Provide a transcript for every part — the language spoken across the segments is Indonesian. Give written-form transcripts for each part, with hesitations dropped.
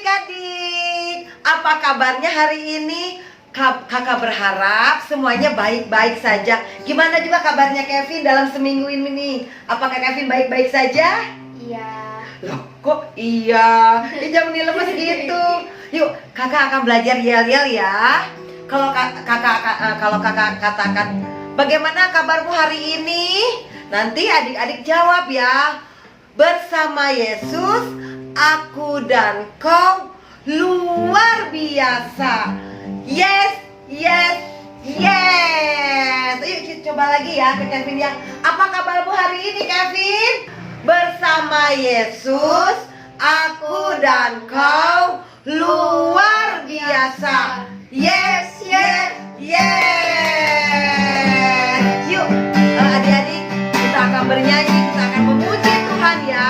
adik-adik, apa kabarnya hari ini? Kakak berharap semuanya baik-baik saja. Gimana juga kabarnya Kevin dalam seminggu ini? Apakah Kevin baik-baik saja? Iya. Loh, kok iya? Jangan dilemes gitu. Yuk, kakak akan belajar yel-yel ya. Kalau kakak katakan, bagaimana kabarmu hari ini? Nanti adik-adik jawab ya. Bersama Yesus, aku dan kau luar biasa. Yes, yes, yes. Yuk coba lagi ya ke Kevin ya. Apa kabarmu hari ini Kevin? Bersama Yesus, aku dan kau luar biasa. Yes, yes, yes. Yuk adik-adik, kita akan bernyanyi, kita akan memuji Tuhan ya.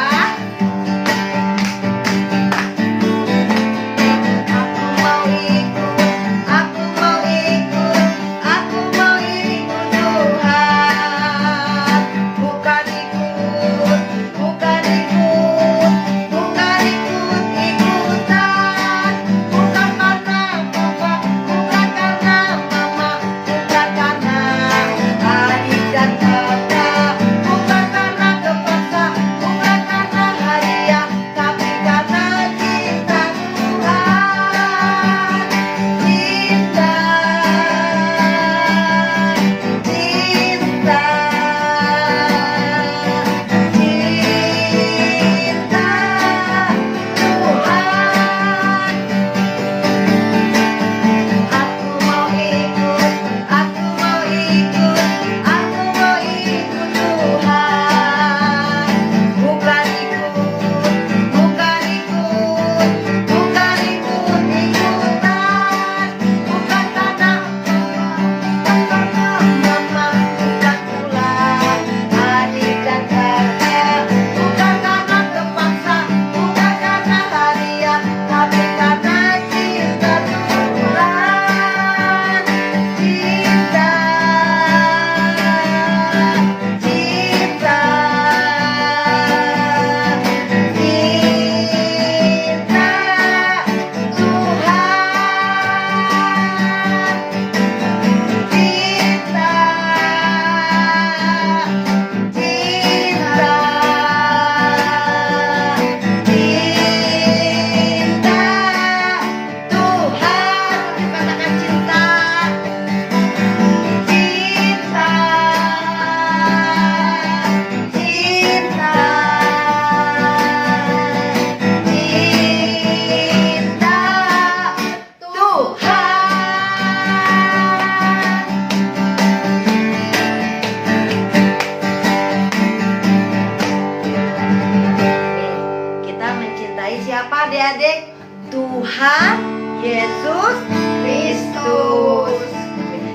Siapa adik-adik? Tuhan Yesus Kristus.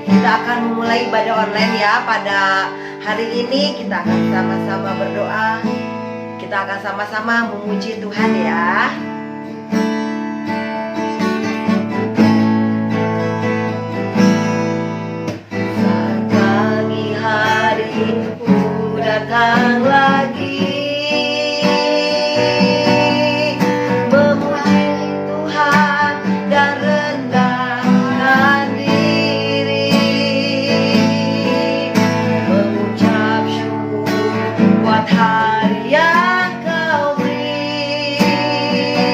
Kita akan memulai ibadah online ya. Pada hari ini kita akan sama-sama berdoa. Kita akan sama-sama memuji Tuhan ya. Saat pagi hariku datang lagi, hari yang kau beri.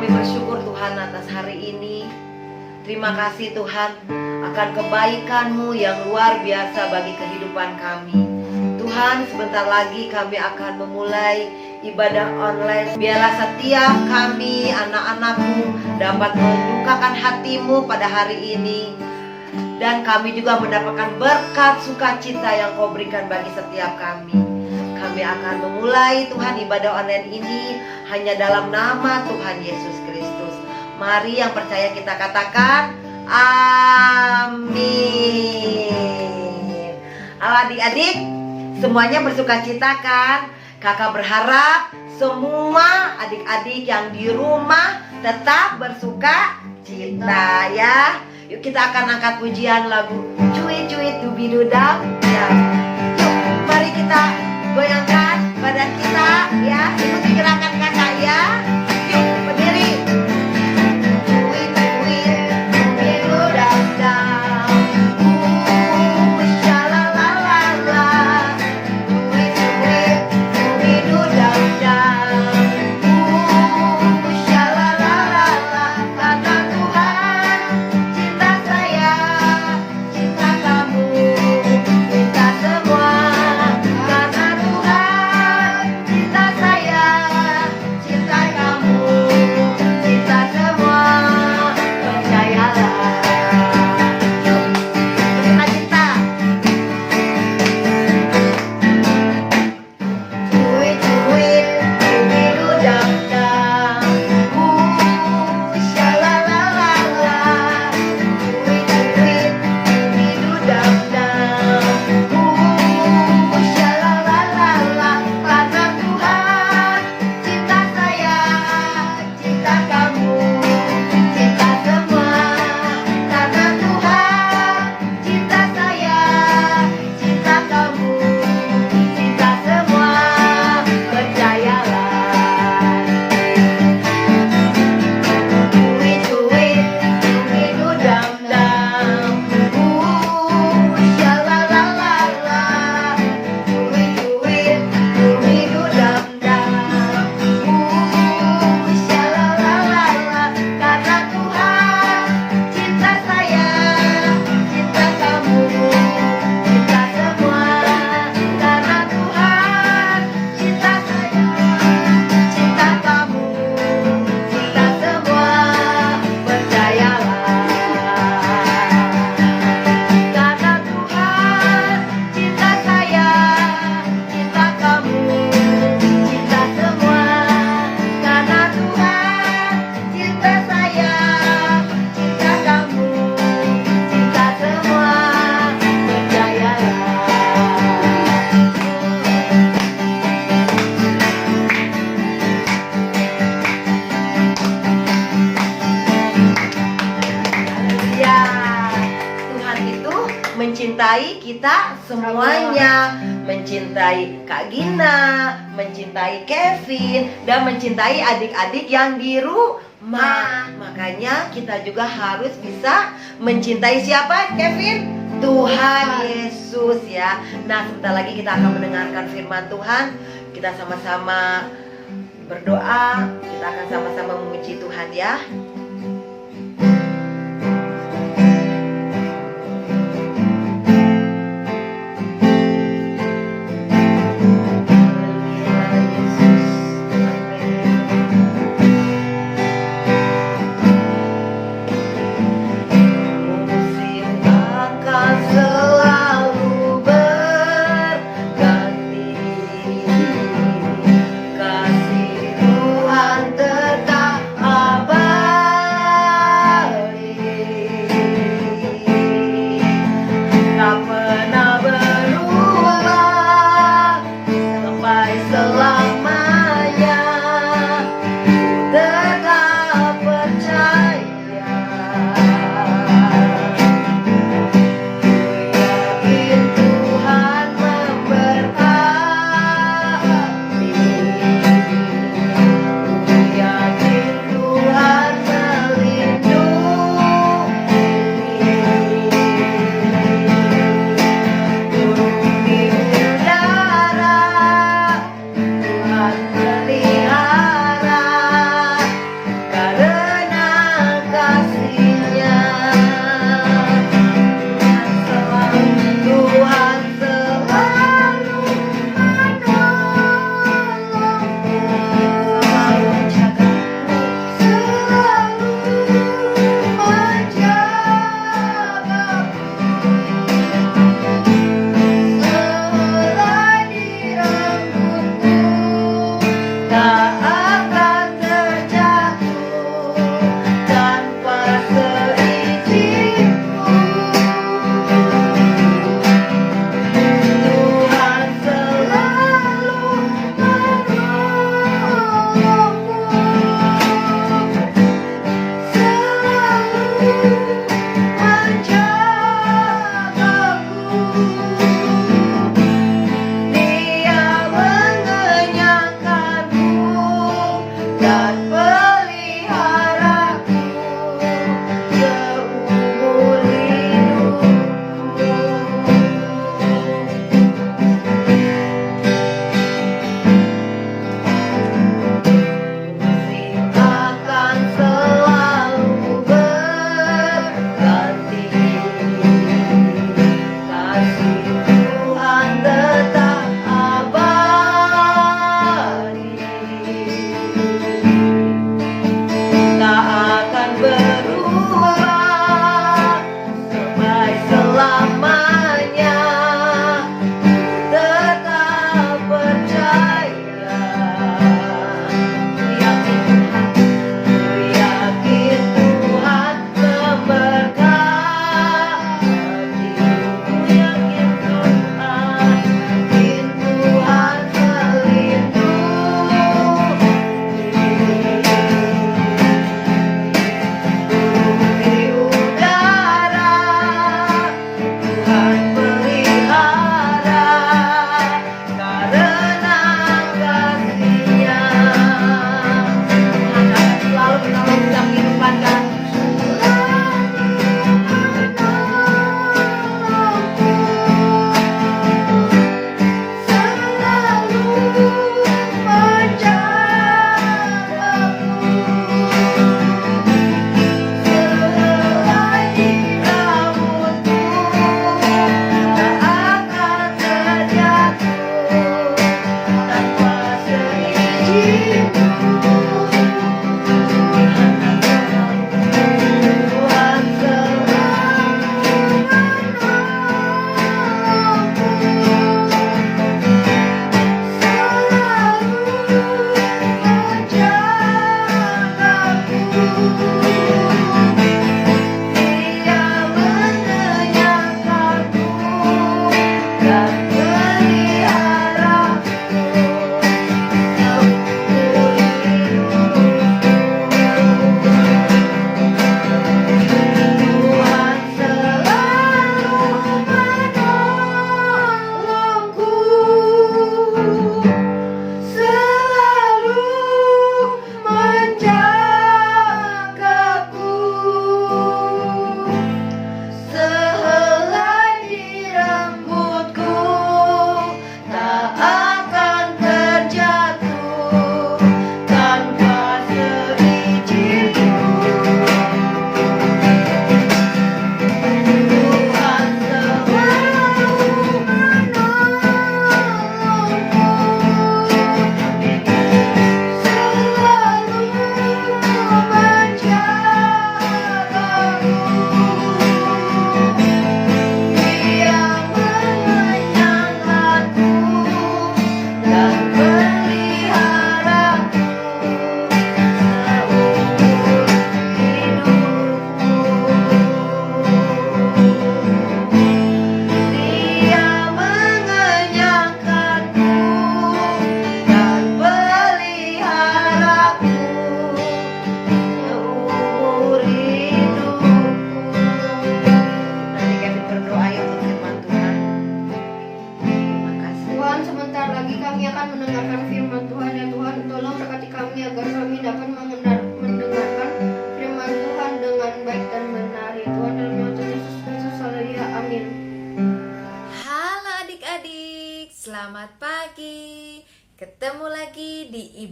Kami bersyukur Tuhan atas hari ini. Terima kasih Tuhan akan kebaikan-Mu yang luar biasa bagi kehidupan kami. Tuhan, sebentar lagi kami akan memulai ibadah online. Biarlah setiap kami, anak-anak-Mu, dapat menyukakan hati-Mu pada hari ini. Dan kami juga mendapatkan berkat sukacita yang Kau berikan bagi setiap kami. Kami akan memulai Tuhan ibadah online ini hanya dalam nama Tuhan Yesus Kristus. Mari yang percaya kita katakan amin. Adik-adik, semuanya bersukacita kan? Kakak berharap semua adik-adik yang di rumah tetap bersukacita ya. Yuk kita akan angkat pujian lagu Cuit Cuit Dubidudap ya. Yuk mari kita goyangkan badan kita ya. Ikuti gerakan kakak ya. Yuk berdiri. Mencintai kita semuanya, mencintai Kak Gina, mencintai Kevin, dan mencintai adik-adik yang di rumah. Makanya kita juga harus bisa mencintai siapa, Kevin? Tuhan Yesus ya. Nah, sebentar lagi kita akan mendengarkan firman Tuhan. Kita sama-sama berdoa, kita akan sama-sama memuji Tuhan ya.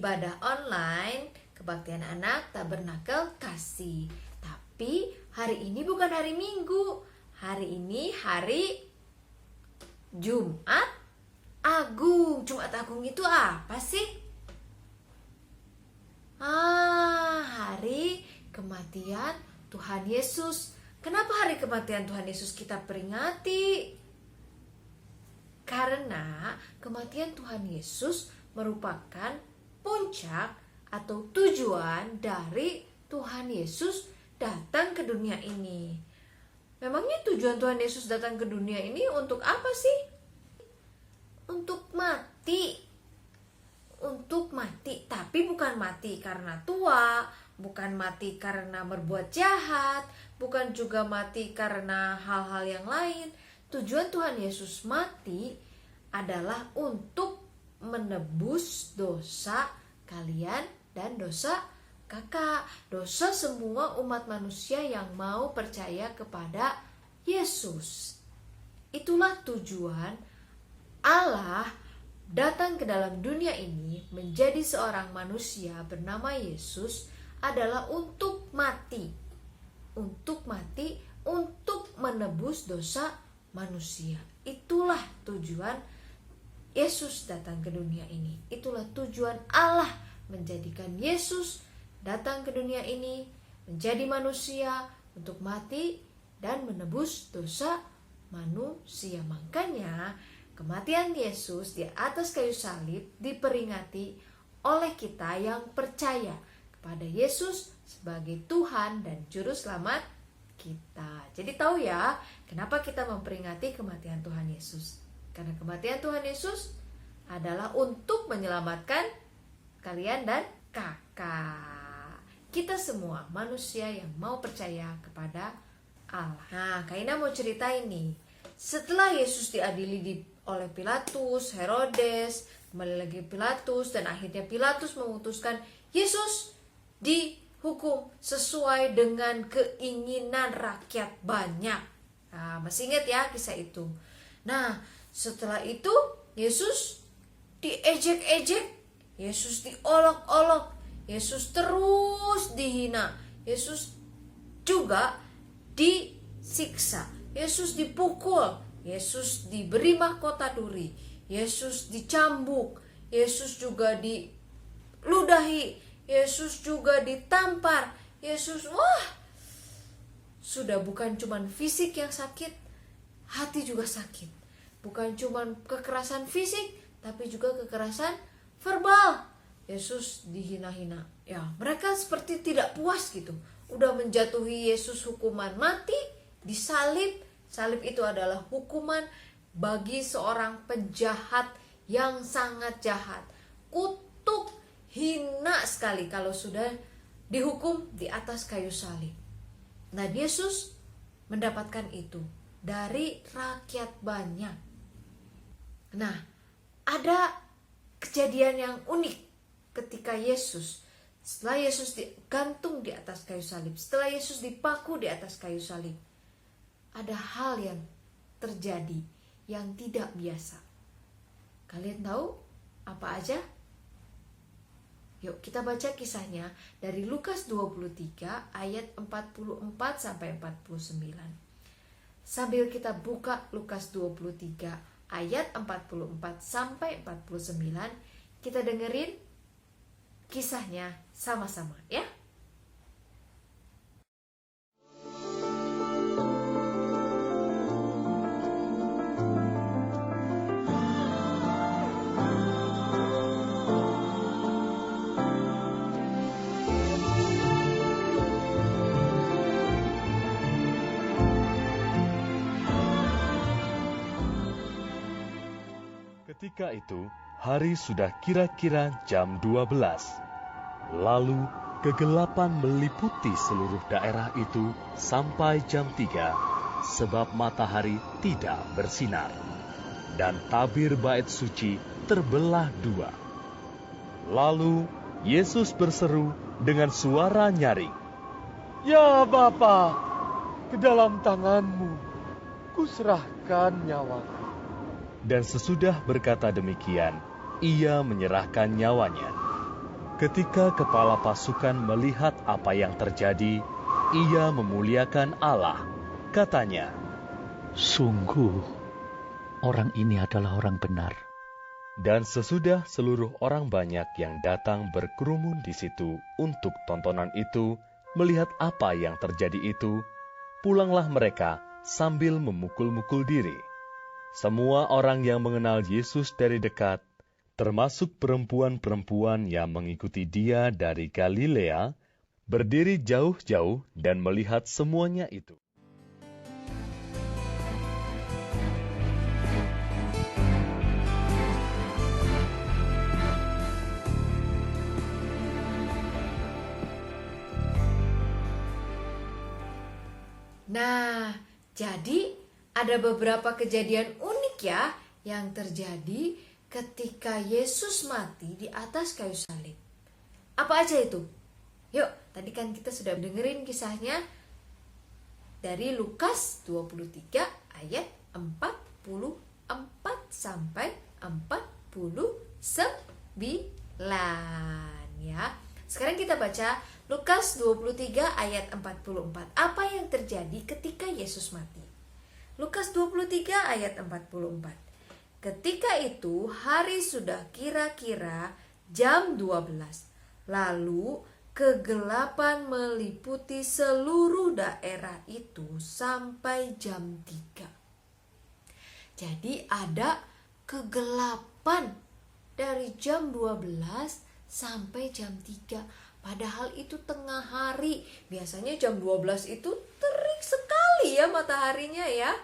ibadah online Kebaktian Anak Tabernakel Kasih. Tapi hari ini bukan hari Minggu. Hari ini hari Jumat Agung. Jumat Agung itu apa sih? Hari kematian Tuhan Yesus. Kenapa hari kematian Tuhan Yesus kita peringati? Karena kematian Tuhan Yesus merupakan puncak atau tujuan dari Tuhan Yesus datang ke dunia ini. Memangnya tujuan Tuhan Yesus datang ke dunia ini untuk apa sih? Untuk mati. Untuk mati, tapi bukan mati karena tua, bukan mati karena berbuat jahat, bukan juga mati karena hal-hal yang lain. Tujuan Tuhan Yesus mati adalah untuk menebus dosa kalian dan dosa kakak, dosa semua umat manusia yang mau percaya kepada Yesus. Itulah tujuan Allah datang ke dalam dunia ini menjadi seorang manusia bernama Yesus adalah untuk mati. Untuk mati, untuk menebus dosa manusia. Itulah tujuan Yesus datang ke dunia ini. Itulah tujuan Allah menjadikan Yesus datang ke dunia ini menjadi manusia untuk mati dan menebus dosa manusia. Makanya kematian Yesus di atas kayu salib diperingati oleh kita yang percaya kepada Yesus sebagai Tuhan dan Juru Selamat kita. Jadi tahu ya, kenapa kita memperingati kematian Tuhan Yesus? Karena kematian Tuhan Yesus adalah untuk menyelamatkan kalian dan kakak. Kita semua manusia yang mau percaya kepada Allah. Nah, Kak Ina mau cerita ini. Setelah Yesus diadili oleh Pilatus, Herodes, kembali lagi Pilatus, dan akhirnya Pilatus memutuskan Yesus dihukum sesuai dengan keinginan rakyat banyak. Nah, masih ingat ya kisah itu. Nah, setelah itu Yesus diejek-ejek, Yesus diolok-olok, Yesus terus dihina, Yesus juga disiksa, Yesus dipukul, Yesus diberi mahkota duri, Yesus dicambuk, Yesus juga diludahi, Yesus juga ditampar. Yesus, sudah bukan cuma fisik yang sakit, hati juga sakit. Bukan cuma kekerasan fisik, tapi juga kekerasan verbal. Yesus dihina-hina. Ya, mereka seperti tidak puas gitu. Udah menjatuhi Yesus hukuman mati, disalib. Salib itu adalah hukuman bagi seorang penjahat yang sangat jahat. Kutuk, hina sekali kalau sudah dihukum di atas kayu salib. Nah, Yesus mendapatkan itu dari rakyat banyak. Nah, ada kejadian yang unik ketika Yesus, setelah Yesus digantung di atas kayu salib, setelah Yesus dipaku di atas kayu salib, ada hal yang terjadi yang tidak biasa. Kalian tahu apa aja? Yuk kita baca kisahnya dari Lukas 23 ayat 44 sampai 49. Sambil kita buka Lukas 23 ayat 44 sampai 49, kita dengerin kisahnya sama-sama ya. Ketika itu, hari sudah kira-kira jam 12. Lalu, kegelapan meliputi seluruh daerah itu sampai jam 3, sebab matahari tidak bersinar. Dan tabir bait suci terbelah dua. Lalu, Yesus berseru dengan suara nyaring, "Ya Bapa, ke dalam tangan-Mu kuserahkan nyawaku." Dan sesudah berkata demikian, ia menyerahkan nyawanya. Ketika kepala pasukan melihat apa yang terjadi, ia memuliakan Allah. Katanya, Sungguh, orang ini adalah orang benar. dan sesudah seluruh orang banyak yang datang berkerumun di situ untuk tontonan itu, melihat apa yang terjadi itu, pulanglah mereka sambil memukul-mukul diri. Semua orang yang mengenal Yesus dari dekat, termasuk perempuan-perempuan yang mengikuti Dia dari Galilea, berdiri jauh-jauh dan melihat semuanya itu. Nah, jadi ada beberapa kejadian unik ya yang terjadi ketika Yesus mati di atas kayu salib. Apa aja itu? Yuk, tadi kan kita sudah dengerin kisahnya dari Lukas 23 ayat 44 sampai 49 ya. Sekarang kita baca Lukas 23 ayat 44. Apa yang terjadi ketika Yesus mati? Lukas 23 ayat 44. Ketika itu hari sudah kira-kira jam 12. Lalu kegelapan meliputi seluruh daerah itu sampai jam 3. Jadi ada kegelapan dari jam 12 sampai jam 3. Padahal itu tengah hari. Biasanya jam 12 itu terik sekali ya mataharinya ya.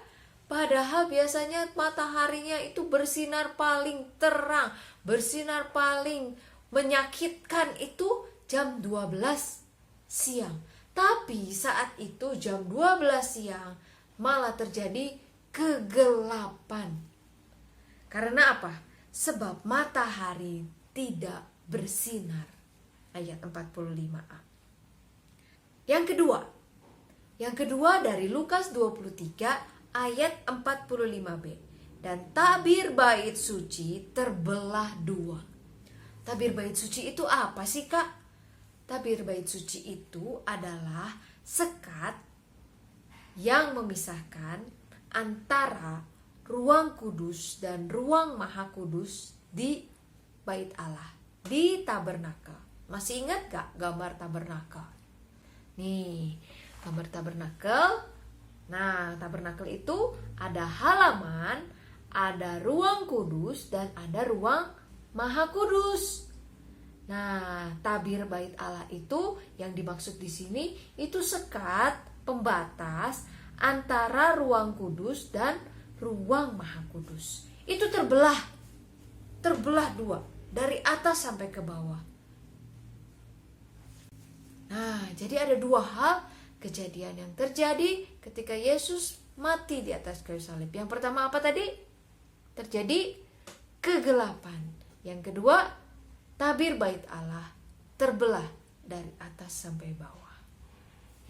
Padahal biasanya mataharinya itu bersinar paling terang, bersinar paling menyakitkan itu jam 12 siang. Tapi saat itu jam 12 siang malah terjadi kegelapan. Karena apa? Sebab matahari tidak bersinar. Ayat 45a. Yang kedua dari Lukas 23 ayat 45b. Dan tabir bait suci terbelah dua. Tabir bait suci itu apa sih, Kak? Tabir bait suci itu adalah sekat yang memisahkan antara ruang kudus dan ruang maha kudus di bait Allah, di tabernakel. Masih ingat gak gambar tabernakel? Nih, gambar tabernakel. Nah, tabernakel itu ada halaman, ada ruang kudus, dan ada ruang maha kudus. Nah, tabir bait Allah itu yang dimaksud di sini itu sekat pembatas antara ruang kudus dan ruang maha kudus. Itu terbelah dua, dari atas sampai ke bawah. Nah, jadi ada dua hal kejadian yang terjadi ketika Yesus mati di atas kayu salib. Yang pertama apa tadi? Terjadi kegelapan. Yang kedua, tabir bait Allah terbelah dari atas sampai bawah.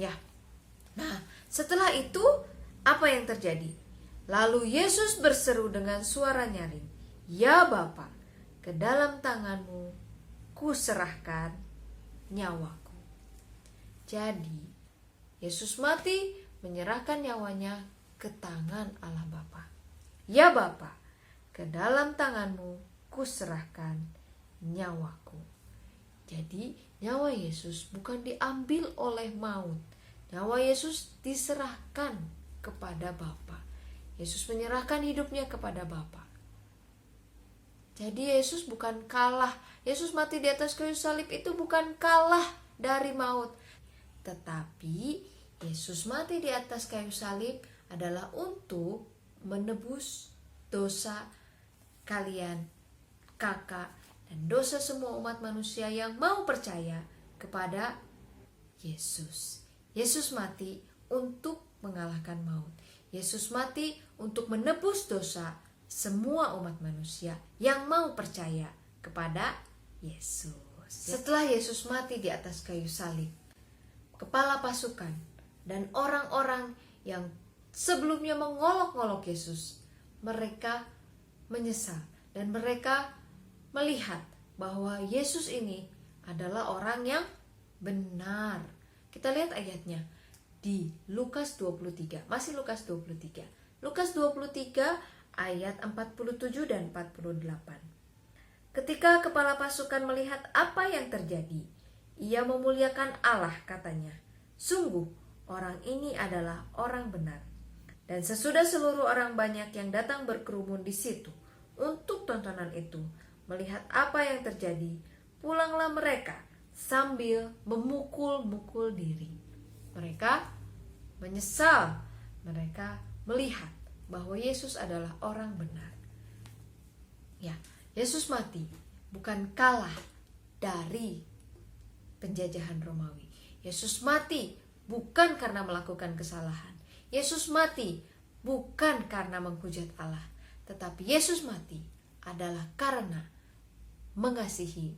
Ya. Nah, setelah itu apa yang terjadi? Lalu Yesus berseru dengan suara nyaring, "Ya Bapa, ke dalam tangan-Mu kuserahkan nyawaku." Jadi, Yesus mati menyerahkan nyawanya ke tangan Allah Bapa. "Ya Bapa, ke dalam tangan-Mu kuserahkan nyawaku." Jadi, nyawa Yesus bukan diambil oleh maut. Nyawa Yesus diserahkan kepada Bapa. Yesus menyerahkan hidupnya kepada Bapa. Jadi Yesus bukan kalah. Yesus mati di atas kayu salib itu bukan kalah dari maut. Tetapi Yesus mati di atas kayu salib adalah untuk menebus dosa kalian, kakak, dan dosa semua umat manusia yang mau percaya kepada Yesus. Yesus mati untuk mengalahkan maut. Yesus mati untuk menebus dosa semua umat manusia yang mau percaya kepada Yesus. Setelah Yesus mati di atas kayu salib, kepala pasukan dan orang-orang yang sebelumnya mengolok-olok Yesus, mereka menyesal dan mereka melihat bahwa Yesus ini adalah orang yang benar. Kita lihat ayatnya di Lukas 23. Masih Lukas 23. Lukas 23 ayat 47 dan 48. Ketika kepala pasukan melihat apa yang terjadi, ia memuliakan Allah, katanya, "Sungguh, orang ini adalah orang benar." Dan sesudah seluruh orang banyak yang datang berkerumun di situ untuk tontonan itu, melihat apa yang terjadi, pulanglah mereka sambil memukul-mukul diri. Mereka menyesal, mereka melihat bahwa Yesus adalah orang benar. Ya, Yesus mati bukan kalah dari penjajahan Romawi. Yesus mati bukan karena melakukan kesalahan. Yesus mati bukan karena menghujat Allah, tetapi Yesus mati adalah karena mengasihi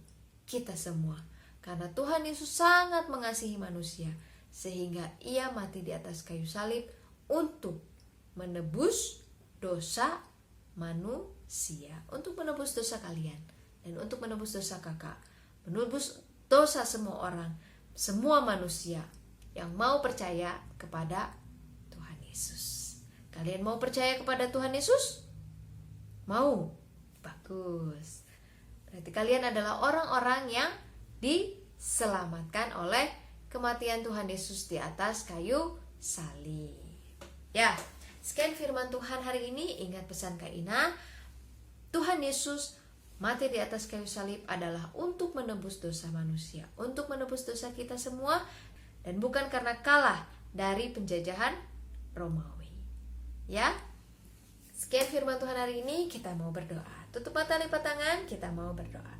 kita semua. Karena Tuhan Yesus sangat mengasihi manusia, sehingga ia mati di atas kayu salib untuk menebus dosa manusia, untuk menebus dosa kalian dan untuk menebus dosa kakak, menebus dosa semua orang, semua manusia yang mau percaya kepada Tuhan Yesus. Kalian mau percaya kepada Tuhan Yesus? Mau? Bagus. Berarti kalian adalah orang-orang yang diselamatkan oleh kematian Tuhan Yesus di atas kayu salib. Ya, sekian firman Tuhan hari ini. Ingat pesan Kak Ina, Tuhan Yesus mati di atas kayu salib adalah untuk menebus dosa manusia, untuk menebus dosa kita semua, dan bukan karena kalah dari penjajahan Romawi. Ya, sekian firman Tuhan hari ini. Kita mau berdoa. Tutup mata, lipat tangan, kita mau berdoa.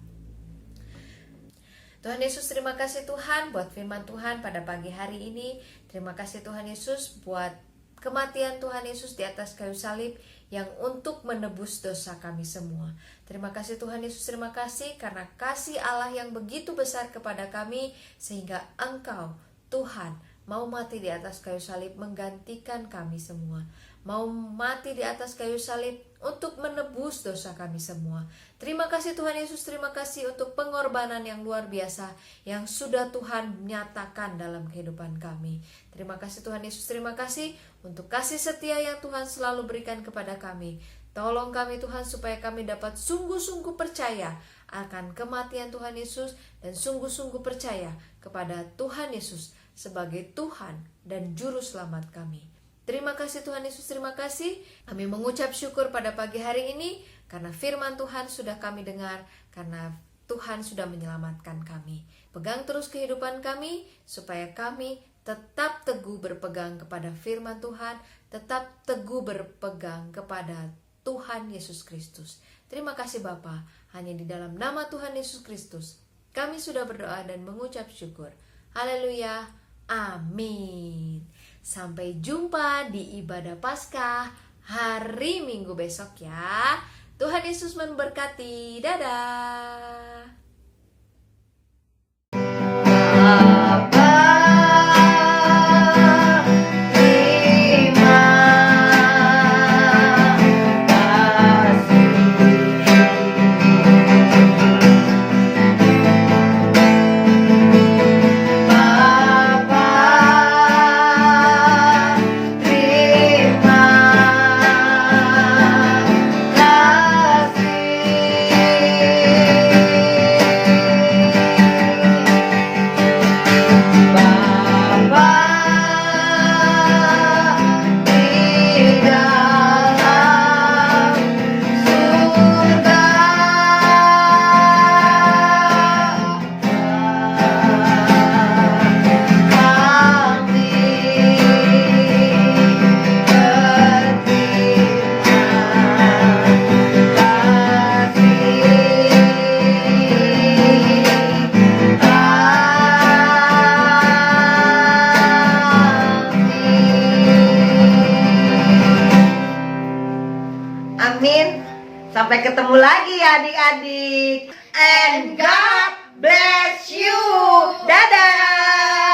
Tuhan Yesus, terima kasih Tuhan buat firman Tuhan pada pagi hari ini. Terima kasih Tuhan Yesus buat kematian Tuhan Yesus di atas kayu salib yang untuk menebus dosa kami semua. Terima kasih Tuhan Yesus, terima kasih karena kasih Allah yang begitu besar kepada kami, sehingga Engkau Tuhan mau mati di atas kayu salib menggantikan kami semua. Mau mati di atas kayu salib untuk menebus dosa kami semua. Terima kasih Tuhan Yesus, terima kasih untuk pengorbanan yang luar biasa yang sudah Tuhan nyatakan dalam kehidupan kami. Terima kasih Tuhan Yesus, terima kasih untuk kasih setia yang Tuhan selalu berikan kepada kami. Tolong kami Tuhan supaya kami dapat sungguh-sungguh percaya akan kematian Tuhan Yesus dan sungguh-sungguh percaya kepada Tuhan Yesus sebagai Tuhan dan Juru Selamat kami. Terima kasih Tuhan Yesus, terima kasih. Kami mengucap syukur pada pagi hari ini karena firman Tuhan sudah kami dengar, karena Tuhan sudah menyelamatkan kami. Pegang terus kehidupan kami supaya kami tetap teguh berpegang kepada firman Tuhan, tetap teguh berpegang kepada Tuhan Yesus Kristus. Terima kasih Bapa, hanya di dalam nama Tuhan Yesus Kristus kami sudah berdoa dan mengucap syukur. Haleluya, amin. Sampai jumpa di ibadah Paskah hari Minggu besok ya. Tuhan Yesus memberkati. Dadah. Amin. Sampai ketemu lagi ya adik-adik. And God bless you. Dadah.